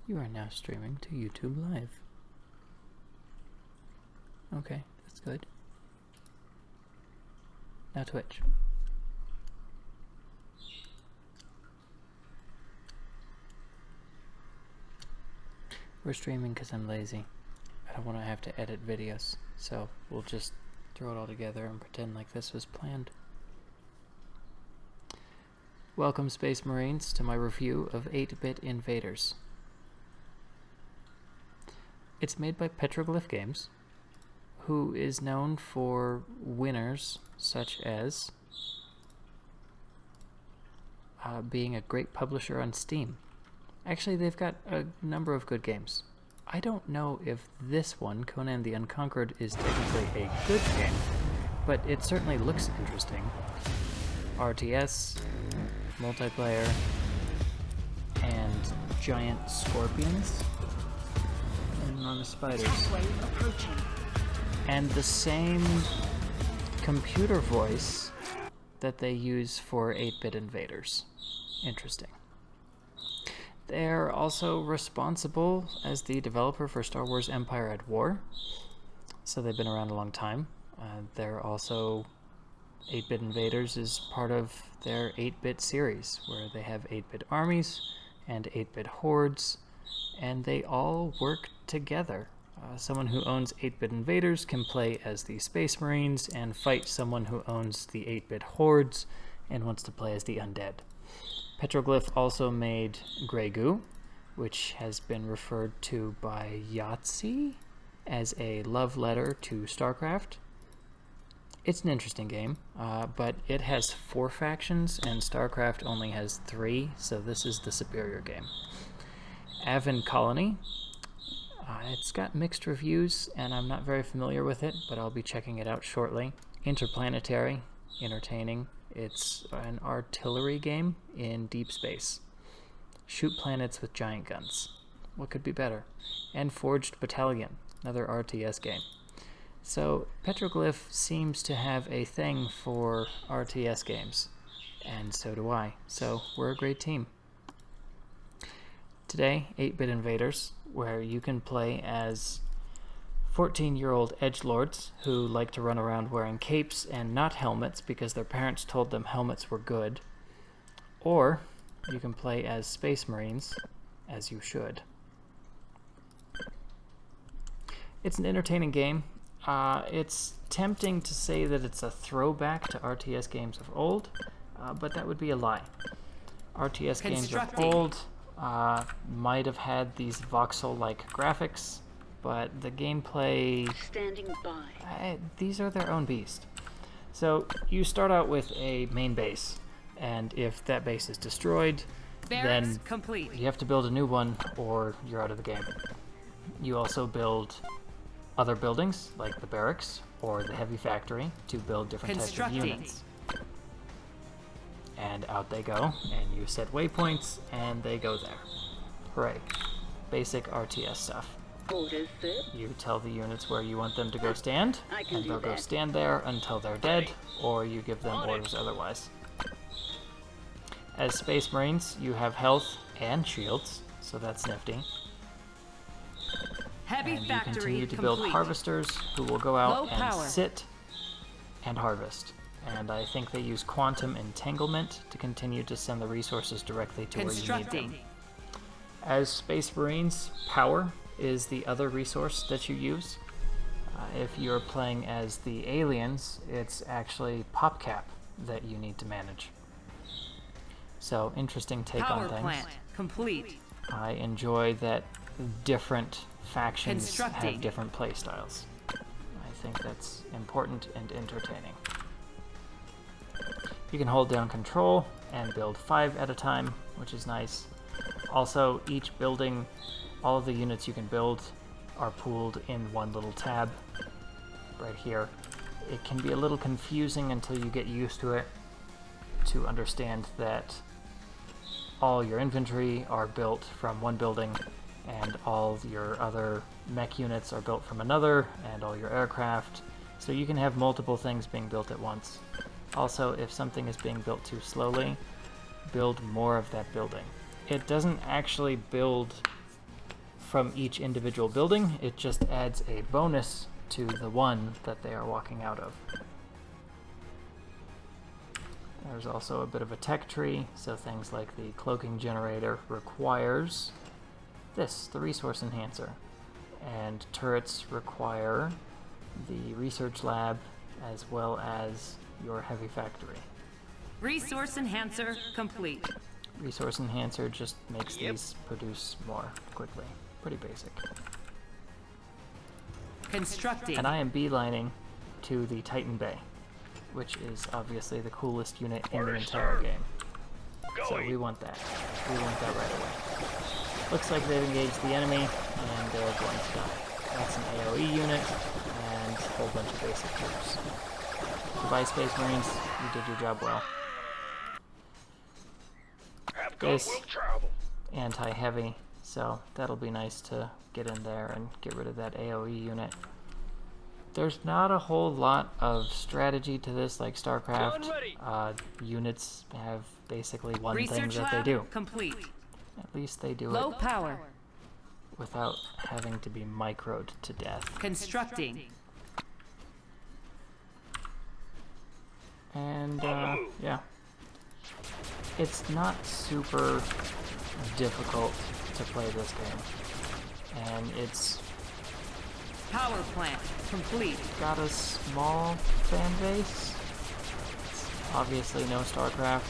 You are now streaming to YouTube Live. Okay, that's good. Now Twitch. We're streaming because I'm lazy. I don't want to have to edit videos, so we'll just throw it all together and pretend like this was planned. Welcome, Space Marines, to my review of 8-Bit Invaders. It's made by Petroglyph Games, who is known for winners such as being a great publisher on Steam. Actually, they've got a number of good games. I don't know if this one, Conan the Unconquered, is technically a good game, but it certainly looks interesting. RTS, multiplayer, and giant scorpions, and enormous spiders. And the same computer voice that they use for 8-Bit Invaders. Interesting. They're also responsible as the developer for Star Wars Empire at War, so they've been around a long time. They're also 8-Bit Invaders is part of their 8-Bit series, where they have 8-Bit armies and 8-Bit hordes, and they all work together. Someone who owns 8-Bit Invaders can play as the Space Marines and fight someone who owns the 8-Bit hordes and wants to play as the Undead. Petroglyph also made Grey Goo, which has been referred to by Yahtzee as a love letter to StarCraft. It's an interesting game, but it has 4 factions, and StarCraft only has 3, so this is the superior game. Avon Colony. It's got mixed reviews, and I'm not very familiar with it, but I'll be checking it out shortly. Interplanetary, entertaining. It's an artillery game in deep space. Shoot planets with giant guns. What could be better? And Forged Battalion, another RTS game. So Petroglyph seems to have a thing for RTS games, and so do I. So we're a great team. Today, 8-Bit Invaders, where you can play as 14-year-old edgelords who like to run around wearing capes and not helmets because their parents told them helmets were good. Or you can play as Space Marines, as you should. It's an entertaining game. It's tempting to say that it's a throwback to RTS games of old, but that would be a lie. RTS games of old might have had these voxel-like graphics, but the gameplay... Standing by. These are their own beast. So you start out with a main base, and if that base is destroyed, then complete. You have to build a new one, or you're out of the game. You also build other buildings, like the barracks or the heavy factory, to build different types of units. And out they go, and you set waypoints, and they go there. Hooray. Basic RTS stuff. Orders, sir. You tell the units where you want them to go stand, I can and do they'll go that. stand there until they're dead, or you give them orders otherwise. As Space Marines, you have health and shields, so that's nifty. Heavy And you factory continue to complete. build harvesters who will go out Low and power. sit and harvest. And I think they use quantum entanglement to continue to send the resources directly to where you need them. Constructing. As Space Marines, power is the other resource that you use. If you're playing as the aliens, it's actually PopCap that you need to manage. So, interesting take Power on things. plant complete. I enjoy that different factions Constructing. have different play styles. I think that's important and entertaining. You can hold down control and build 5 at a time, which is nice. Also, each building, all of the units you can build are pooled in one little tab right here. It can be a little confusing until you get used to it, to understand that all your infantry are built from one building, and all your other mech units are built from another, and all your aircraft. So you can have multiple things being built at once. Also, if something is being built too slowly, build more of that building. It doesn't actually build from each individual building. It just adds a bonus to the one that they are walking out of. There's also a bit of a tech tree, so things like the cloaking generator requires this, the resource enhancer. And turrets require the research lab as well as your heavy factory. Resource enhancer complete. Resource enhancer just makes these produce more quickly. Pretty basic. Constructing. And I am beelining to the Titan Bay, which is obviously the coolest unit in the entire game. So we want that. We want that right away. Looks like they've engaged the enemy, and they're going to die. That's an AoE unit, and a whole bunch of basic troops. Goodbye, Space Marines. You did your job well. This anti-heavy, so that'll be nice to get in there and get rid of that AoE unit. There's not a whole lot of strategy to this like StarCraft. Units have basically one thing that they do. Complete. At least they do Low it power. without having to be microed to death. Constructing. And yeah, it's not super difficult to play this game, and it's Power plant complete. got a small fan base. It's obviously no StarCraft,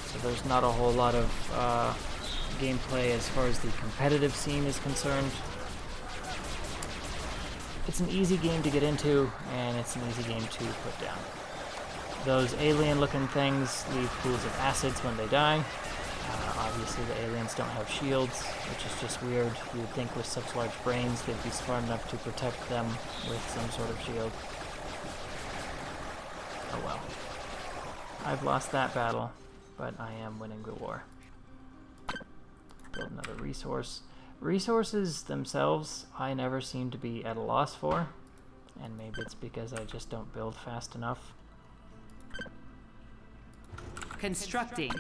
so there's not a whole lot of gameplay as far as the competitive scene is concerned. It's an easy game to get into, and it's an easy game to put down. Those alien-looking things leave pools of acids when they die. Obviously, the aliens don't have shields, which is just weird. You would think with such large brains, they'd be smart enough to protect them with some sort of shield. Oh well. I've lost that battle, but I am winning the war. Build another resource. Resources themselves, I never seem to be at a loss for, and maybe it's because I just don't build fast enough. Constructing.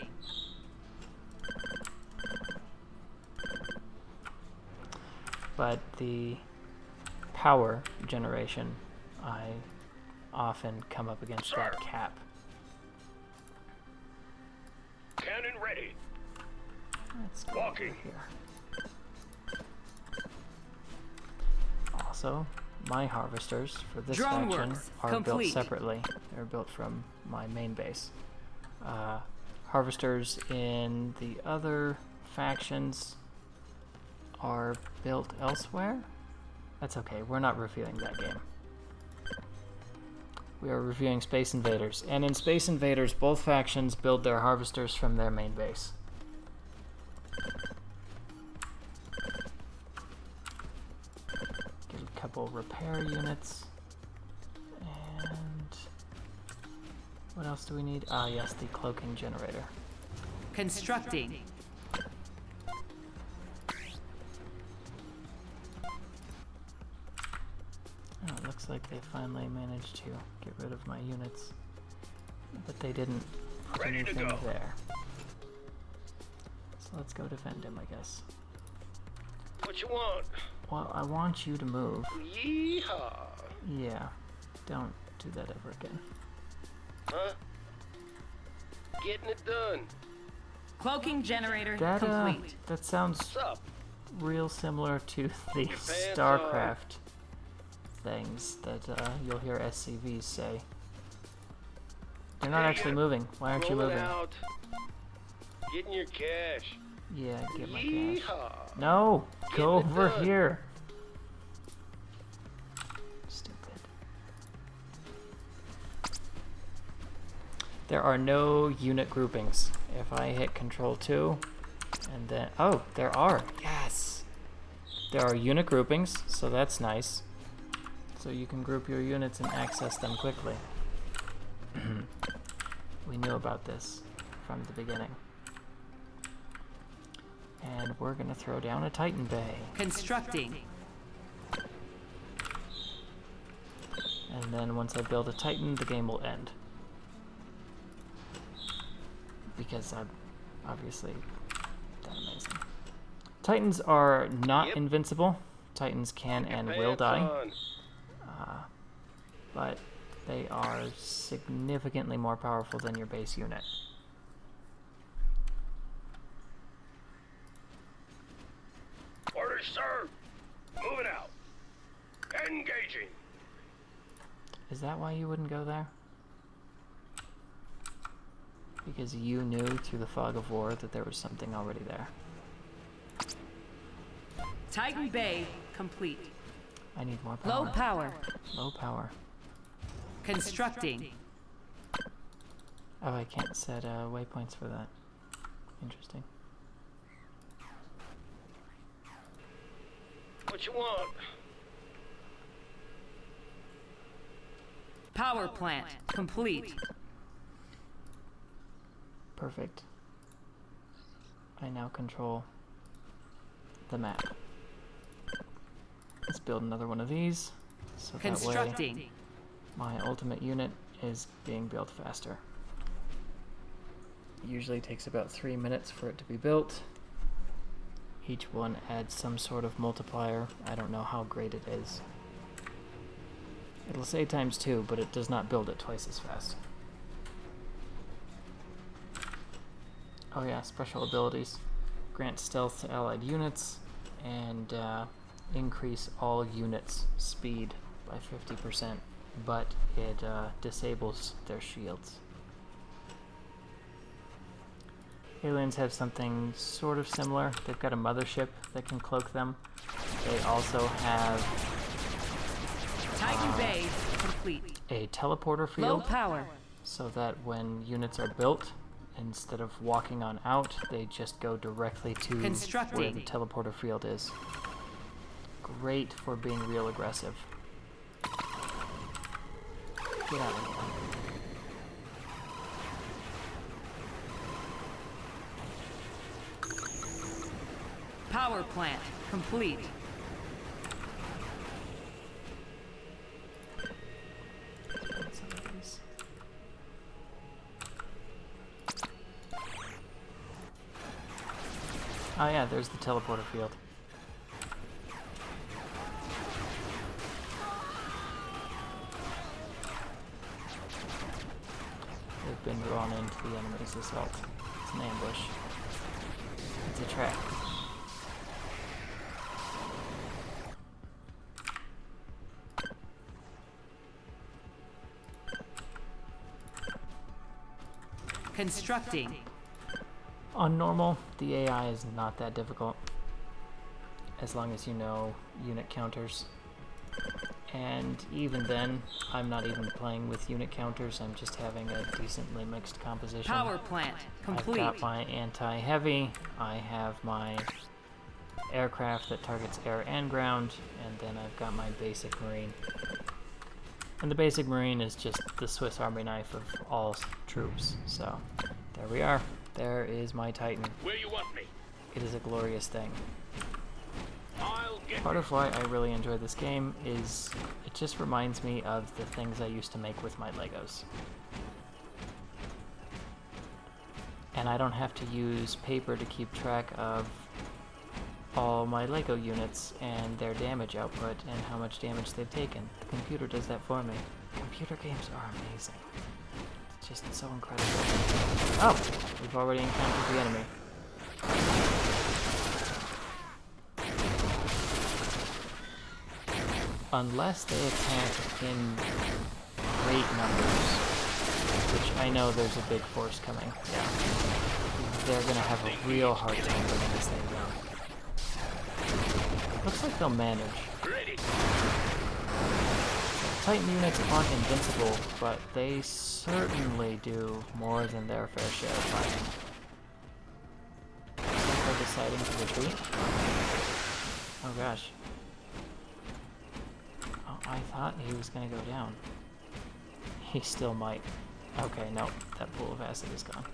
But the power generation, I often come up against that cap. Cannon ready. Let's go over here. Also, my harvesters for this Drone faction works are built complete. separately. They're built from my main base. Harvesters in the other factions are built elsewhere. That's okay, we're not reviewing that game. We are reviewing Space Invaders, and in Space Invaders, both factions build their harvesters from their main base. Get a couple repair units, and what else do we need? Ah, yes, the cloaking generator. Constructing. Oh, it looks like they finally managed to get rid of my units, but they didn't put Ready to anything go. there. So let's go defend him, I guess. What you want? Well, I want you to move. Yeehaw. Yeah, don't do that ever again. Huh? Getting it done. Cloaking generator That complete. that sounds What's up? real similar to the pants StarCraft things that you'll hear SCVs say. They're not actually moving. Why aren't you Rolling moving? out. Getting your cash. Yeah, get my cash. Yeehaw. No, go Getting it over done. here. Stupid. There are no unit groupings. If I hit Control 2, and then... Oh, there are. Yes! There are unit groupings, so that's nice. So you can group your units and access them quickly. We knew about this from the beginning. And we're gonna throw down a Titan Bay. Constructing. And then once I build a Titan, the game will end. Because I'm obviously that amazing. Titans are not Yep. invincible. Titans can Your and pants will die, on. but they are significantly more powerful than your base unit. Orders, sir. Moving out. Engaging. Is that why you wouldn't go there? Because you knew through the fog of war that there was something already there. Titan Bay complete. I need more power. Low power. Low power. Constructing. Oh, I can't set waypoints for that. Interesting. What you want? Power plant complete. Perfect. I now control the map. Let's build another one of these, so that way Constructing. my ultimate unit is being built faster. It usually takes about 3 minutes for it to be built. Each one adds some sort of multiplier. I don't know how great it is. It'll say ×2, but it does not build it twice as fast. Oh yeah, special abilities. Grant stealth to allied units, and increase all units' speed by 50%, but it disables their shields. Aliens have something sort of similar. They've got a mothership that can cloak them. They also have Titan Bay complete. a teleporter Low field, power. so that when units are built, instead of walking on out, they just go directly to where Constructing. the teleporter field is. Great for being real aggressive. Get out of here. Power plant complete. Some of these. Oh yeah, there's the teleporter field. They've been drawn into the enemy's assault. It's an ambush. It's a trap. Constructing. On normal, the AI is not that difficult, as long as you know unit counters. And even then, I'm not even playing with unit counters, I'm just having a decently mixed composition. Power plant complete. I've got my anti-heavy, I have my aircraft that targets air and ground, and then I've got my basic marine. And the basic marine is just the Swiss Army knife of all troops. So, there we are. There is my Titan. Where you want me? It is a glorious thing. I'll get Part of why I really enjoy this game is it just reminds me of the things I used to make with my Legos. And I don't have to use paper to keep track of all my Lego units and their damage output and how much damage they've taken. The computer does that for me. Computer games are amazing. It's just so incredible. Oh! We've already encountered the enemy. Unless they attack in great numbers, which I know there's a big force coming, yeah, they're gonna have a real hard time bringing this thing down. Looks like they'll manage. ready. Titan units aren't invincible, but they certainly do more than their fair share of fighting. They're deciding to retreat. Oh gosh. Oh, I thought he was gonna go down. He still might. Okay, no, that pool of acid is gone.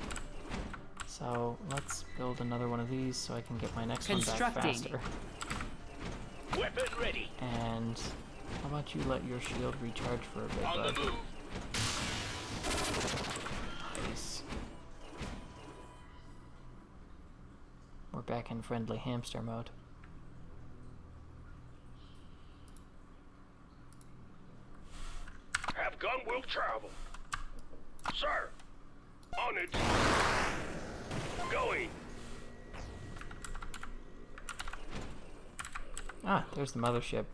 So let's build another one of these so I can get my next one back Constructing. faster. Weapon ready. And how about you let your shield recharge for a bit, On the bud? move. Nice. We're back in friendly hamster mode. Have gun will travel. Sir. On it. Going. Ah, there's the mothership.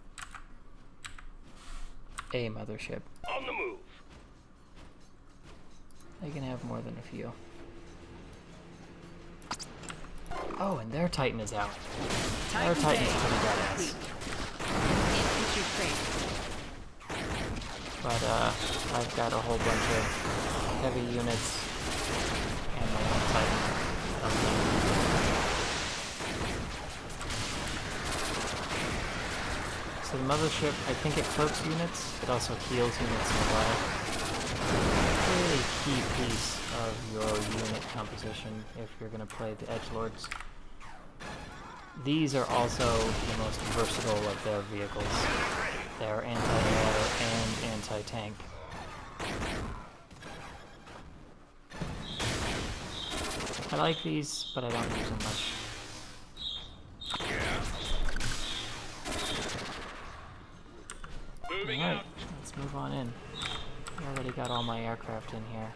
A mothership. On the move. They can have more than a few. Oh, and their Titan is out. Their Titan Titan's Bay pretty badass. complete. Infantry crate. But I've got a whole bunch of heavy units and my own Titan. So the mothership, I think it cloaks units. It also heals units nearby. Really key piece of your unit composition if you're going to play the edgelords. These are also the most versatile of their vehicles. They're anti-air and anti-tank. I like these, but I don't use them much. Moving Alright, out. let's move on in. I already got all my aircraft in here.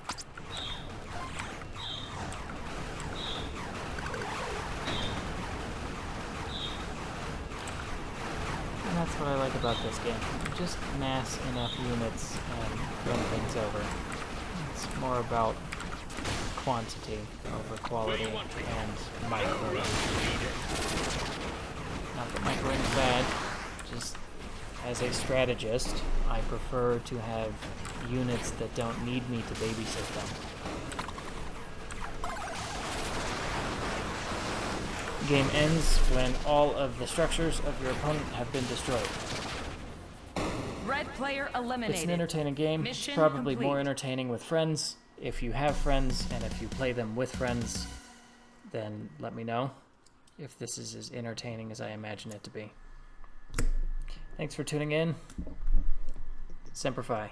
And that's what I like about this game. Just mass enough units and run things over. It's more about quantity over quality and microing. Not that microing's bad, just as a strategist, I prefer to have units that don't need me to babysit them. The game ends when all of the structures of your opponent have been destroyed. Red player eliminated. It's an entertaining game. Mission It's probably complete. more entertaining with friends. If you have friends and if you play them with friends, then let me know if this is as entertaining as I imagine it to be. Thanks for tuning in. Semper Fi.